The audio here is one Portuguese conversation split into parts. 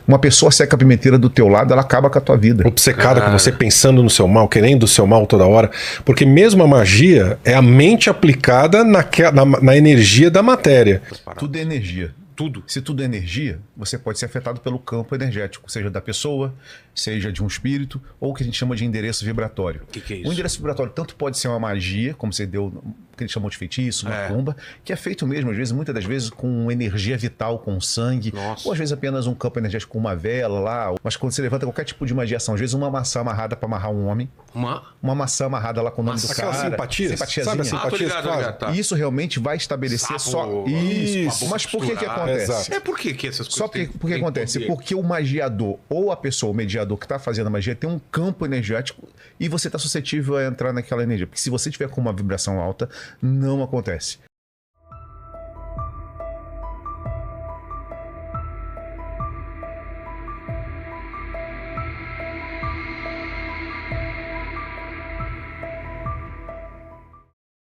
Uma pessoa seca a pimenteira do teu lado, ela acaba com a tua vida. Obcecada com você, pensando no seu mal, querendo o seu mal toda hora. Porque mesmo a magia é a mente aplicada na energia da matéria. Tudo é energia. Tudo. Se tudo é energia, você pode ser afetado pelo campo energético, seja da pessoa, seja de um espírito, ou o que a gente chama de endereço vibratório. O que é isso? O endereço vibratório tanto pode ser uma magia, como você deu, que ele chamou de feitiço, uma macumba, que é feito mesmo, às vezes, muitas das vezes, com energia vital, com sangue, ou às vezes apenas um campo energético com uma vela lá, mas quando você levanta qualquer tipo de magia, às vezes uma maçã amarrada para amarrar um homem, uma maçã amarrada lá com o nome do cara. Simpatiazinha. Sabe a simpatia? Tá. E isso realmente vai estabelecer Isso. Mas por que acontece? Exato. Por que essas coisas? Só porque acontece? Porque o magiador ou a pessoa, o mediador que está fazendo a magia tem um campo energético e você está suscetível a entrar naquela energia. Porque se você tiver com uma vibração alta, não acontece.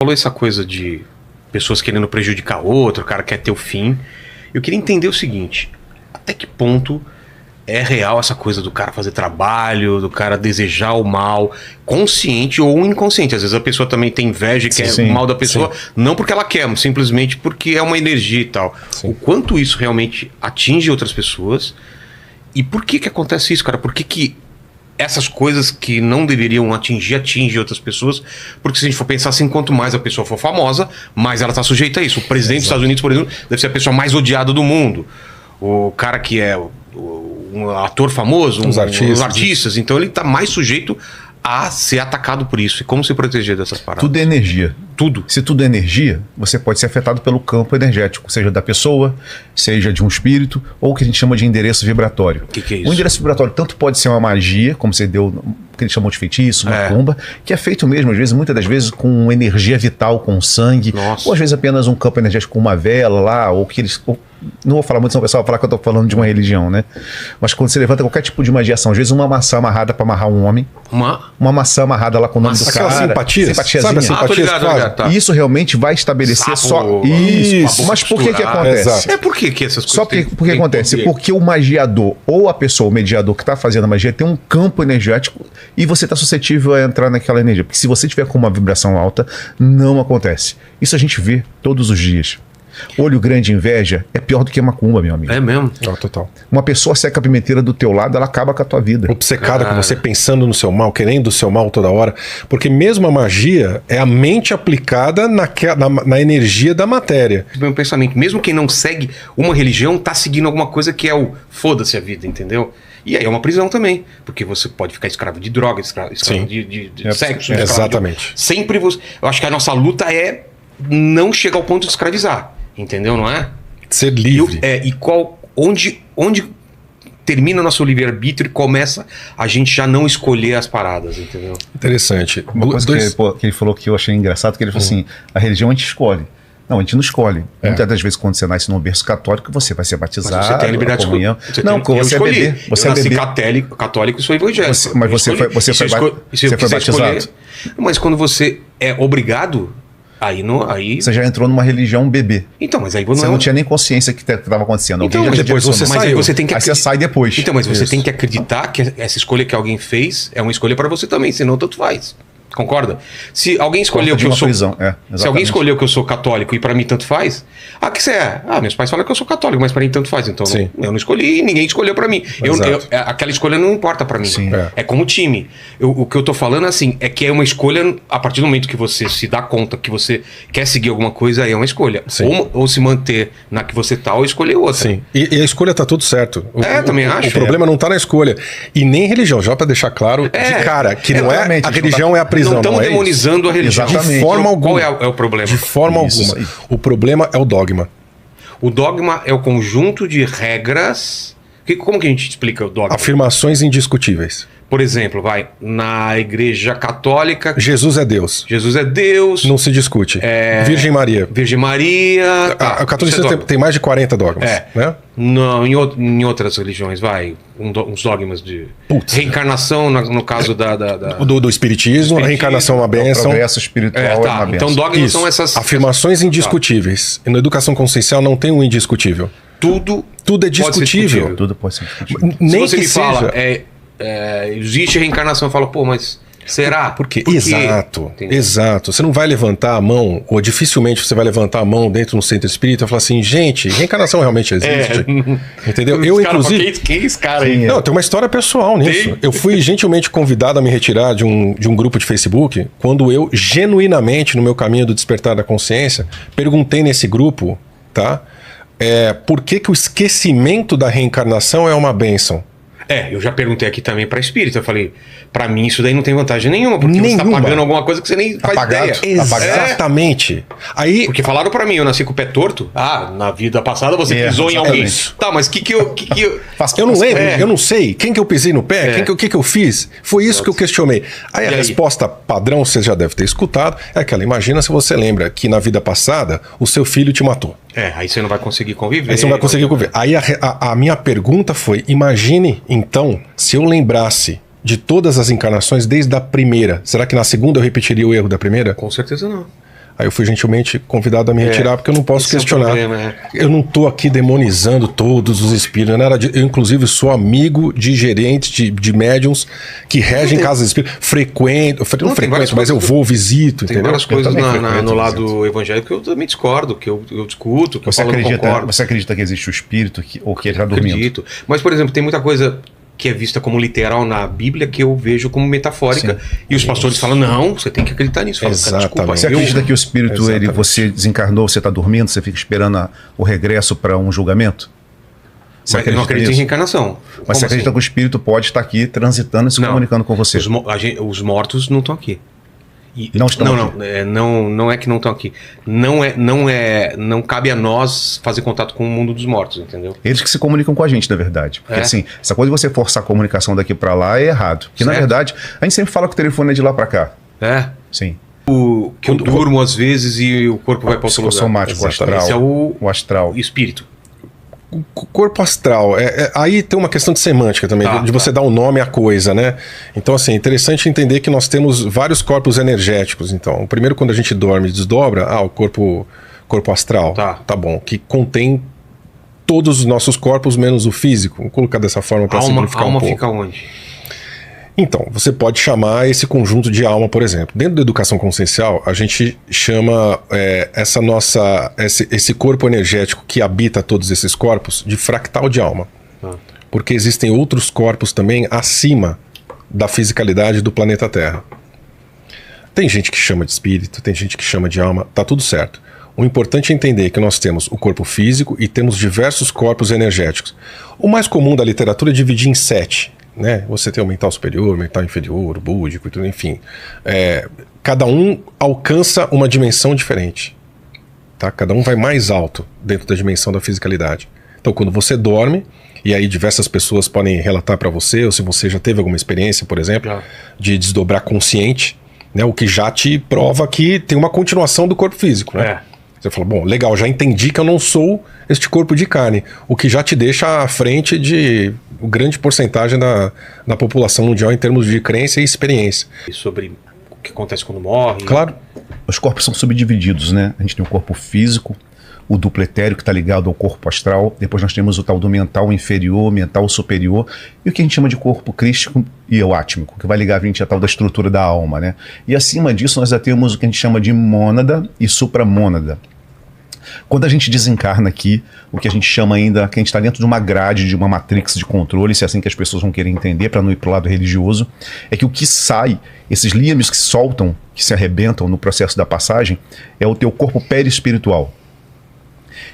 Falou essa coisa de pessoas querendo prejudicar outro, o cara quer ter o fim. Eu queria entender o seguinte: até que ponto é real essa coisa do cara fazer trabalho, do cara desejar o mal, consciente ou inconsciente? Às vezes a pessoa também tem inveja e quer o mal da pessoa, não porque ela quer, simplesmente porque é uma energia e tal. O quanto isso realmente atinge outras pessoas e por que acontece isso, cara? Por que essas coisas que não deveriam atingem outras pessoas? Porque se a gente for pensar assim, quanto mais a pessoa for famosa, mais ela está sujeita a isso. O presidente dos Estados Unidos, por exemplo, deve ser a pessoa mais odiada do mundo. O cara que é um ator famoso, os artistas, então ele está mais sujeito a ser atacado por isso. E como se proteger dessas paradas? Tudo é energia. Tudo. Se tudo é energia, você pode ser afetado pelo campo energético, seja da pessoa, seja de um espírito, ou o que a gente chama de endereço vibratório. O que é isso? O endereço vibratório tanto pode ser uma magia, como você deu, que ele chamou de feitiço, macumba, que é feito mesmo, às vezes, muitas das vezes, com energia vital, com sangue, ou às vezes apenas um campo energético com uma vela lá, ou que eles... Não vou falar muito, senão o pessoal vai falar que eu estou falando de uma religião, né? Mas quando você levanta qualquer tipo de magia, às vezes uma maçã amarrada para amarrar um homem, uma maçã amarrada lá com o nome do cara. Simpatiazinha. Sabe a simpatia? E isso realmente vai estabelecer Isso. Mas por que acontece? Por que essas coisas? Só porque acontece? Porque o magiador ou a pessoa, o mediador que está fazendo a magia tem um campo energético e você está suscetível a entrar naquela energia. Porque se você tiver com uma vibração alta, não acontece. Isso a gente vê todos os dias. Olho grande inveja é pior do que macumba, meu amigo. É mesmo? Total. Uma pessoa seca a pimenteira do teu lado, ela acaba com a tua vida. Obcecada com você, pensando no seu mal, querendo o seu mal toda hora. Porque mesmo a magia é a mente aplicada na energia da matéria. Meu pensamento, mesmo quem não segue uma religião, tá seguindo alguma coisa que é o foda-se a vida, entendeu? E aí é uma prisão também, porque você pode ficar escravo de droga, escravo de sexo. Exatamente. Sempre você... Eu acho que a nossa luta é não chegar ao ponto de escravizar. Entendeu, não é? Ser livre. Onde termina o nosso livre-arbítrio e começa a gente já não escolher as paradas, entendeu? Interessante. Uma coisa que ele falou que eu achei engraçado, que ele falou assim, a religião a gente escolhe. Não, a gente não escolhe. Muitas das vezes, quando você nasce num berço católico, você vai ser batizado. Mas você tem a liberdade de comunhão. Você é bebê. Você nasci católico e sou evangélico. Mas você foi batizado. Mas quando você é obrigado... Aí você já entrou numa religião bebê. Então, mas aí você não tinha nem consciência que estava acontecendo. Então, mas depois você saiu. Aí você tem que você sai depois. Então, mas você tem que acreditar que essa escolha que alguém fez é uma escolha para você também, senão tanto faz. Concorda? Se alguém escolheu que eu sou... Se alguém escolheu que eu sou católico e pra mim tanto faz... que você é? Meus pais falam que eu sou católico, mas pra mim tanto faz. Então eu não escolhi e ninguém escolheu pra mim. Aquela escolha não importa pra mim. É como time. O que eu tô falando assim, é que é uma escolha a partir do momento que você se dá conta que você quer seguir alguma coisa, aí é uma escolha. Ou se manter na que você tá ou escolher outra. Sim. E a escolha tá tudo certo. Também acho. O problema não tá na escolha. E nem religião, já pra deixar claro de cara, que não é a religião é a prisão. Não estamos demonizando a religião. De forma alguma. Qual é o problema? De forma alguma. O problema é o dogma. O dogma é o conjunto de regras. Como que a gente explica o dogma? Afirmações indiscutíveis. Por exemplo, na Igreja Católica... Jesus é Deus. Jesus é Deus. Não se discute. Virgem Maria. Virgem Maria... A catolicismo tem mais de 40 dogmas. Né? Não, em outras religiões, uns dogmas de reencarnação, no caso do espiritismo, a reencarnação é uma bênção. O progresso espiritual é uma bênção. Então dogmas são essas... Afirmações indiscutíveis. E na educação consciencial não tem um indiscutível. Tudo é discutível. Tudo pode ser discutível. Nem se você que me seja... fala, existe reencarnação, eu falo, pô, mas será? Por quê? Exato. Você não vai levantar a mão, ou dificilmente você vai levantar a mão dentro de um centro espírita e falar assim, gente, reencarnação realmente existe? Entendeu? Eu, inclusive... Quem é esse cara aí? Não, tem uma história pessoal nisso. Eu fui gentilmente convidado a me retirar de um grupo de Facebook, quando eu, genuinamente, no meu caminho do despertar da consciência, perguntei nesse grupo, tá? Por que o esquecimento da reencarnação é uma bênção? Eu já perguntei aqui também pra espírita. Eu falei, pra mim isso daí não tem vantagem nenhuma, porque você tá pagando alguma coisa que você nem faz ideia. Exatamente. Aí, porque falaram pra mim, eu nasci com o pé torto. Na vida passada você pisou em alguém. Tá, mas que eu... Eu não lembro, eu não sei. Quem que eu pisei no pé? O que eu fiz? Foi isso que eu questionei. Aí a resposta padrão, você já deve ter escutado, é aquela, imagina se você lembra que na vida passada o seu filho te matou. Aí você não vai conseguir conviver. Aí você não vai conseguir conviver. Aí a minha pergunta foi, imagine, então, se eu lembrasse de todas as encarnações desde a primeira, será que na segunda eu repetiria o erro da primeira? Com certeza não. Aí eu fui gentilmente convidado a me retirar, porque eu não posso questionar. Eu não tô aqui demonizando todos os espíritos, nada disso. Eu, inclusive, sou amigo de gerentes de médiums que regem casas espíritas. Não frequento, mas eu vou, visito, tem entendeu? Várias coisas no lado evangélico que eu também discordo, que eu discuto, que eu não concordo. Você acredita que existe o espírito ou que ele está dormindo? Acredito. Mas, por exemplo, tem muita coisa que é vista como literal na Bíblia, que eu vejo como metafórica. Sim. E os pastores falam, não, você tem que acreditar nisso. Falo, desculpa, você acredita que o espírito, você desencarnou, você está dormindo, você fica esperando o regresso para um julgamento? Você não acredita em reencarnação. Mas você acredita que o espírito pode estar aqui transitando e se comunicando com você? Os mortos não estão aqui. Não estão aqui. Não é que não estão aqui. Não cabe a nós fazer contato com o mundo dos mortos, entendeu? Eles que se comunicam com a gente, na verdade. Porque assim, essa coisa de você forçar a comunicação daqui para lá é errado. Porque na verdade, a gente sempre fala que o telefone é de lá para cá. Sim. Que eu durmo às vezes e o corpo vai para outro lugar. Psicossomático, o astral. Esse é o astral. Espírito. O corpo astral, aí tem uma questão de semântica também, de você dar um nome à coisa, né? Então, assim, é interessante entender que nós temos vários corpos energéticos. Então, o primeiro, quando a gente dorme e desdobra, o corpo astral, tá bom, que contém todos os nossos corpos, menos o físico. Vamos colocar dessa forma para simplificar um pouco. A alma fica onde? Então, você pode chamar esse conjunto de alma, por exemplo. Dentro da educação consciencial, a gente chama esse corpo energético que habita todos esses corpos de fractal de alma. Porque existem outros corpos também acima da fisicalidade do planeta Terra. Tem gente que chama de espírito, tem gente que chama de alma, tá tudo certo. O importante é entender que nós temos o corpo físico e temos diversos corpos energéticos. O mais comum da literatura é dividir em 7. Né? Você tem o mental superior, o mental inferior, o búdico e tudo, enfim. Cada um alcança uma dimensão diferente. Tá? Cada um vai mais alto dentro da dimensão da fisicalidade. Então, quando você dorme, e aí diversas pessoas podem relatar para você, ou se você já teve alguma experiência, por exemplo, de desdobrar consciente, né? O que já te prova que tem uma continuação do corpo físico, né? Você fala, bom, legal, já entendi que eu não sou este corpo de carne, o que já te deixa à frente de grande porcentagem da população mundial em termos de crença e experiência. E sobre o que acontece quando morre? Claro. Os corpos são subdivididos, né? A gente tem o corpo físico, o duplo etéreo que está ligado ao corpo astral, depois nós temos o tal do mental inferior, mental superior, e o que a gente chama de corpo crístico e o átmico, que vai ligar a gente a tal da estrutura da alma, né? E acima disso nós já temos o que a gente chama de mônada e supramônada. Quando a gente desencarna aqui, o que a gente chama ainda, que a gente está dentro de uma grade, de uma matrix de controle, se é assim que as pessoas vão querer entender, para não ir para o lado religioso, é que o que sai, esses liames que soltam, que se arrebentam no processo da passagem, é o teu corpo perispiritual.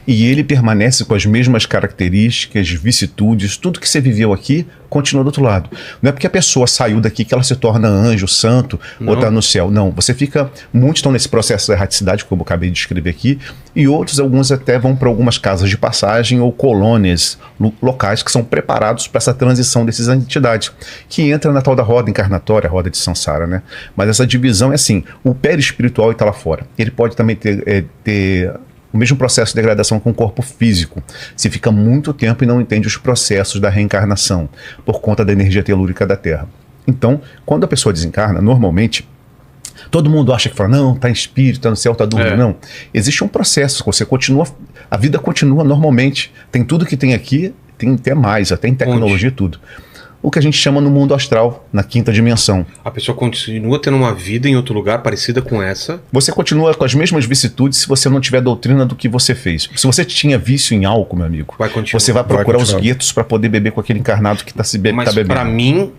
E ele permanece com as mesmas características, vicissitudes, tudo que você viveu aqui continua do outro lado. Não é porque a pessoa saiu daqui que ela se torna anjo, santo, ou está no céu. Não, você fica... Muitos estão nesse processo da erraticidade, como eu acabei de descrever aqui, e alguns até vão para algumas casas de passagem ou colônias locais que são preparados para essa transição dessas entidades, que entra na tal da roda encarnatória, a roda de Sansara, né? Mas essa divisão é assim, o perispiritual está lá fora. Ele pode também ter o mesmo processo de degradação com o corpo físico. Se fica muito tempo e não entende os processos da reencarnação, por conta da energia telúrica da Terra. Então, quando a pessoa desencarna, normalmente, Todo mundo acha que fala, não, tá em espírito, tá no céu, tá dormindo. Não. Existe um processo, você continua, a vida continua normalmente. Tem tudo que tem aqui, tem até mais, até em tecnologia e tudo. O que a gente chama no mundo astral, na 5ª dimensão. A pessoa continua tendo uma vida em outro lugar parecida com essa. Você continua com as mesmas vicissitudes se você não tiver doutrina do que você fez. Se você tinha vício em álcool, meu amigo, você vai procurar os guetos para poder beber com aquele encarnado que está bebendo. Mas para mim,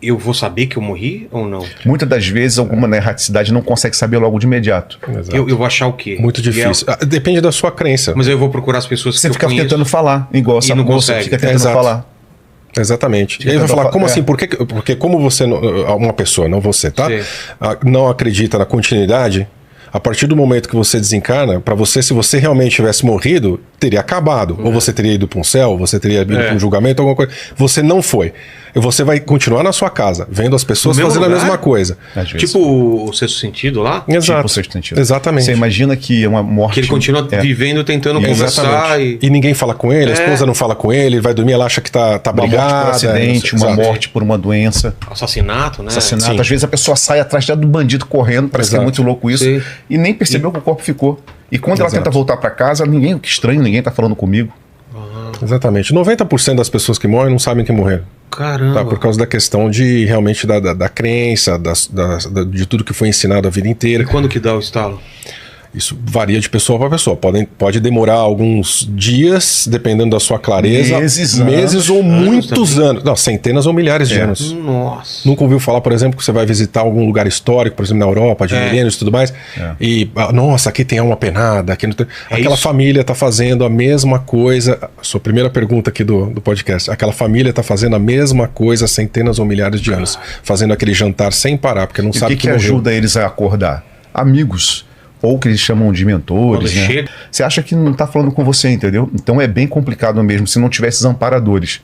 eu vou saber que eu morri ou não? Muitas das vezes, alguma erraticidade não consegue saber logo de imediato. Eu vou achar o quê? Muito difícil. Depende da sua crença. Mas eu vou procurar as pessoas que você fica tentando falar, igual essa moça fica tentando falar. Exatamente. E aí vai falar, como assim? Porque como você, uma pessoa, não você, tá? Não acredita na continuidade, a partir do momento que você desencarna, para você, se você realmente tivesse morrido, teria acabado. Ou você teria ido para um céu, você teria ido para um julgamento, alguma coisa. Você não foi. E você vai continuar na sua casa, vendo as pessoas fazendo a mesma coisa. Tipo o Sexto Sentido lá? Exato. Tipo o Sexto Sentido. Exatamente. Você imagina que é uma morte... Que ele continua vivendo, tentando conversar. E ninguém fala com ele, a esposa não fala com ele vai dormir, ela acha que tá brigada. Uma morte por acidente, uma morte por uma doença. Assassinato, né? Assassinato. Sim. Às vezes a pessoa sai atrás do bandido correndo, parece que é muito louco isso, e nem percebeu que o corpo ficou. E quando ela tenta voltar para casa, que estranho, ninguém tá falando comigo. Exatamente. 90% das pessoas que morrem não sabem que morreram. Caramba. Tá, por causa da questão de realmente da crença, de tudo que foi ensinado a vida inteira. E quando que dá o estalo? Isso varia de pessoa para pessoa. Pode demorar alguns dias, dependendo da sua clareza. Meses ou muitos anos. Não, centenas ou milhares de anos. Nossa. Nunca ouviu falar, por exemplo, que você vai visitar algum lugar histórico, por exemplo, na Europa, de milênios e tudo mais. E, nossa, aqui tem alma penada. Aqui não tem... Aquela família está fazendo a mesma coisa. A sua primeira pergunta aqui do podcast. Aquela família está fazendo a mesma coisa há centenas ou milhares de anos. Fazendo aquele jantar sem parar, porque não sabe que ajuda eles a acordar? Amigos. Ou que eles chamam de mentores, né? Você acha que não está falando com você, entendeu? Então é bem complicado mesmo, se não tivesse os amparadores,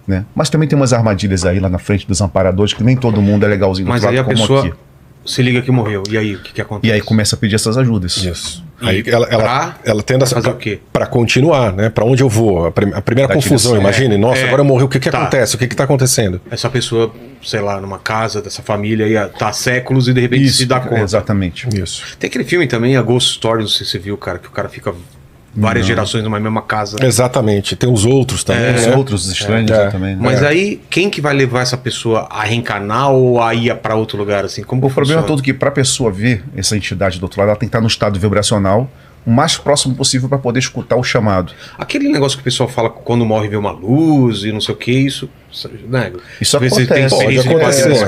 né? Mas também tem umas armadilhas aí lá na frente dos amparadores, que nem todo mundo é legalzinho do lado, aí a pessoa aqui. Se liga que morreu, e aí o que acontece? E aí começa a pedir essas ajudas. Isso. Aí ela tende a fazer o quê? Para continuar, né? Para onde eu vou? A primeira confusão, imagine. Nossa, agora eu morri, o que acontece? O que está acontecendo? Essa pessoa, sei lá, numa casa dessa família aí tá há séculos e de repente se dá conta. Exatamente. Isso. Tem aquele filme também, a Ghost Story, não sei se você viu, cara, que o cara fica várias gerações numa mesma casa. Exatamente. Tem os outros também. Os outros estranhos também. Mas aí, quem que vai levar essa pessoa a reencarnar ou a ir para outro lugar? Assim? Como o problema todo é que para a pessoa ver essa entidade do outro lado, ela tem que estar no estado vibracional o mais próximo possível para poder escutar o chamado. Aquele negócio que o pessoal fala quando morre vê uma luz e não sei o que, isso... Né? Isso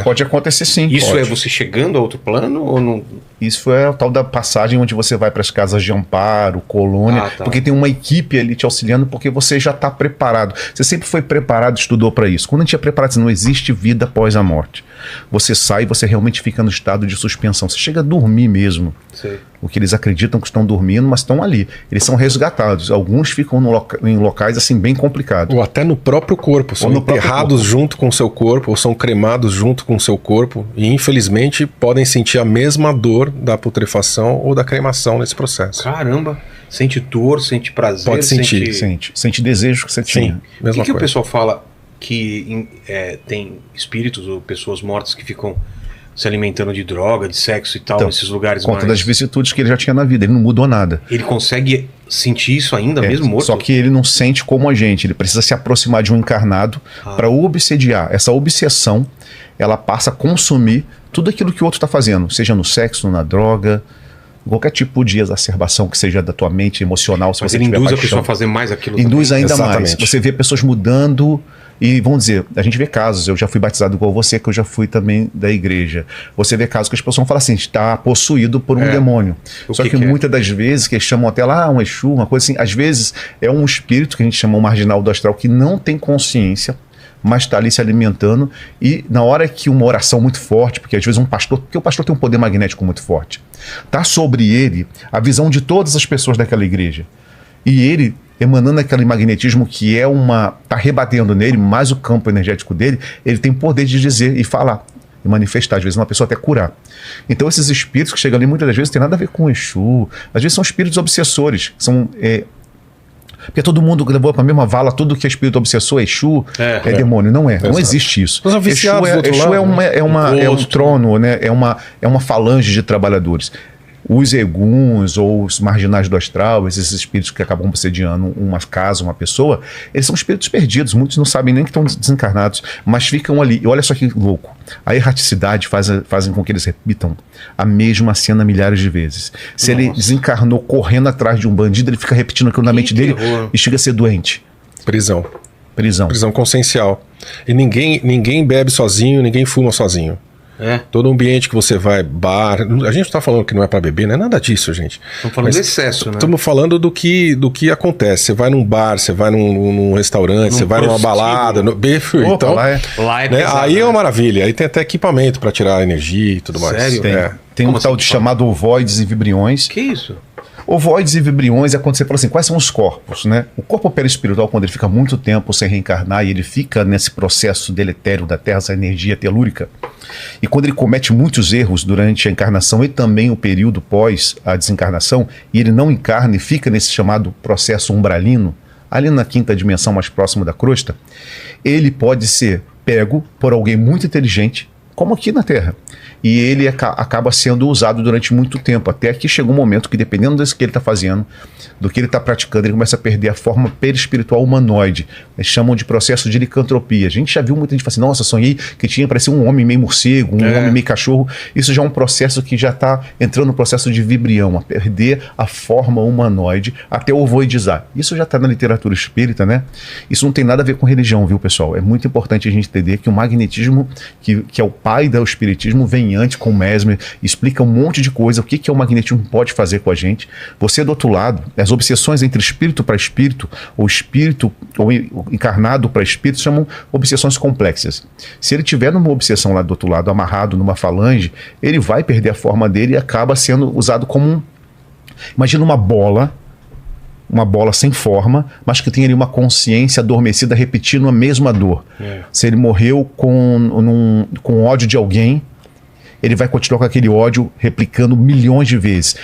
pode acontecer sim. Isso é você chegando a outro plano ou não? Isso é o tal da passagem onde você vai para as casas de amparo, colônia, porque tem uma equipe ali te auxiliando, porque você já está preparado. Você sempre foi preparado, estudou para isso. Quando a gente é preparado, não existe vida após a morte. Você sai e você realmente fica no estado de suspensão. Você chega a dormir mesmo. Sim. O que eles acreditam que estão dormindo, mas estão ali. Eles são resgatados. Alguns ficam em locais assim bem complicados. Ou até no próprio corpo. São enterrados junto com o seu corpo, ou são cremados junto com o seu corpo. E infelizmente podem sentir a mesma dor da putrefação ou da cremação nesse processo. Caramba! Sente dor, sente prazer. Pode sentir. Sente desejo que você tinha. O que o pessoal fala que tem espíritos ou pessoas mortas que ficam se alimentando de droga, de sexo e tal, então, nesses lugares mais... Conta das vicissitudes que ele já tinha na vida, ele não mudou nada. Ele consegue sentir isso ainda mesmo morto? Só que ele não sente como a gente, ele precisa se aproximar de um encarnado para obsediar. Essa obsessão, ela passa a consumir tudo aquilo que o outro está fazendo, seja no sexo, na droga, qualquer tipo de exacerbação que seja da tua mente emocional. Se Mas você ele induz paixão, a pessoa a fazer mais aquilo induz também. Ainda mais. Você vê pessoas mudando e, vamos dizer, a gente vê casos, eu já fui batizado igual você, que eu já fui também da igreja. Você vê casos que as pessoas vão falar assim, está possuído por um demônio. Só que muitas das vezes, que eles chamam até lá um Exu, uma coisa assim, às vezes é um espírito que a gente chama um marginal do astral que não tem consciência, mas está ali se alimentando, e na hora que uma oração muito forte, porque às vezes porque o pastor tem um poder magnético muito forte, está sobre ele a visão de todas as pessoas daquela igreja, e ele emanando aquele magnetismo que está rebatendo nele, mais o campo energético dele, ele tem poder de dizer e falar, e manifestar, às vezes uma pessoa até curar. Então esses espíritos que chegam ali muitas das vezes tem nada a ver com o Exu, às vezes são espíritos obsessores, são Porque todo mundo levou para a mesma vala, tudo que é espírito obsessor, Exu, é demônio. Não é. Exato. Não existe isso. Exu é um trono, né? É uma falange de trabalhadores. Os eguns ou os marginais do astral, esses espíritos que acabam obsediando uma casa, uma pessoa, eles são espíritos perdidos. Muitos não sabem nem que estão desencarnados, mas ficam ali. E olha só que louco. A erraticidade fazem com que eles repitam a mesma cena milhares de vezes. Se ele desencarnou correndo atrás de um bandido, ele fica repetindo aquilo na mente dele e chega a ser doente. Prisão consciencial. E ninguém bebe sozinho, ninguém fuma sozinho. Todo ambiente que você vai, bar... A gente não tá falando que não é para beber, não é nada disso, gente. Estamos falando de excesso, né? Estamos falando do que acontece. Você vai num bar, você vai num restaurante, você vai numa balada... Então, lá é né? pesado, aí é uma maravilha. Aí tem até equipamento para tirar a energia e tudo mais. Sério? Tem um tal de chamado ovoides e vibriões. Que isso? Ovoides e vibriões é quando você fala assim, quais são os corpos, né? O corpo perispiritual, quando ele fica muito tempo sem reencarnar e ele fica nesse processo deletério da Terra, essa energia telúrica, e quando ele comete muitos erros durante a encarnação e também o período pós a desencarnação, e ele não encarna e fica nesse chamado processo umbralino, ali na quinta dimensão mais próxima da crosta, ele pode ser pego por alguém muito inteligente, como aqui na Terra. E ele acaba sendo usado durante muito tempo, até que chega um momento que, dependendo do que ele está fazendo, do que ele está praticando, ele começa a perder a forma perispiritual humanoide. Eles chamam de processo de licantropia. A gente já viu muita gente falar assim, nossa, sonhei que tinha, parecia um homem meio morcego, um homem meio cachorro. Isso já é um processo que já está entrando no processo de vibrião, a perder a forma humanoide até ovoidizar. Isso já está na literatura espírita, né? Isso não tem nada a ver com religião, viu, pessoal? É muito importante a gente entender que o magnetismo, que é o pai do espiritismo, vem antes com o Mesmer, explica um monte de coisa, o que o magnetismo pode fazer com a gente. Você do outro lado, as obsessões entre espírito para espírito, ou espírito ou encarnado para espírito, chamam obsessões complexas. Se ele tiver numa obsessão lá do outro lado, amarrado numa falange, ele vai perder a forma dele e acaba sendo usado como imagina uma bola sem forma, mas que tem ali uma consciência adormecida repetindo a mesma dor. Se ele morreu com ódio de alguém, ele vai continuar com aquele ódio replicando milhões de vezes.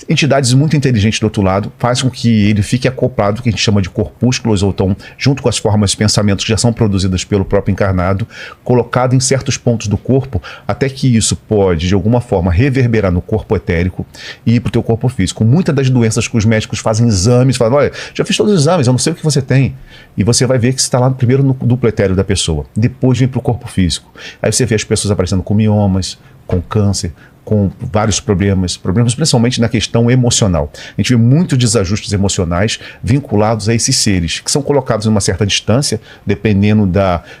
Entidades muito inteligentes do outro lado fazem com que ele fique acoplado, que a gente chama de corpúsculos, ou então, junto com as formas de pensamentos que já são produzidas pelo próprio encarnado, colocado em certos pontos do corpo, até que isso pode, de alguma forma, reverberar no corpo etérico e ir para o teu corpo físico. Muitas das doenças que os médicos fazem exames, falam, olha, já fiz todos os exames, eu não sei o que você tem. E você vai ver que você está lá primeiro no duplo etéreo da pessoa, depois vem para o corpo físico. Aí você vê as pessoas aparecendo com miomas, com câncer, com vários problemas principalmente na questão emocional. A gente vê muitos desajustes emocionais vinculados a esses seres, que são colocados em uma certa distância, dependendo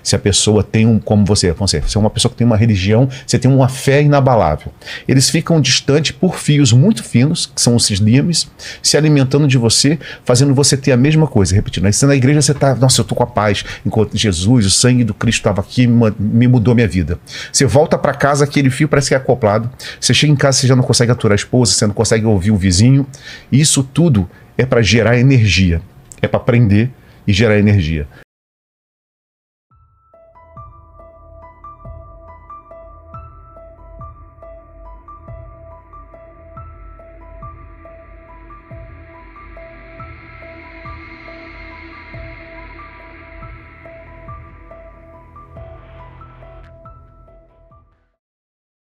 se a pessoa tem se é uma pessoa que tem uma religião, você tem uma fé inabalável. Eles ficam distantes por fios muito finos, que são esses liames, se alimentando de você, fazendo você ter a mesma coisa, repetindo. Aí você na igreja, você está, nossa, eu estou com a paz, enquanto Jesus, o sangue do Cristo estava aqui, me mudou minha vida. Você volta para casa, aquele fio parece que é acoplado. Você chega em casa, você já não consegue aturar a esposa, você não consegue ouvir o vizinho. Isso tudo é para gerar energia. É para prender e gerar energia.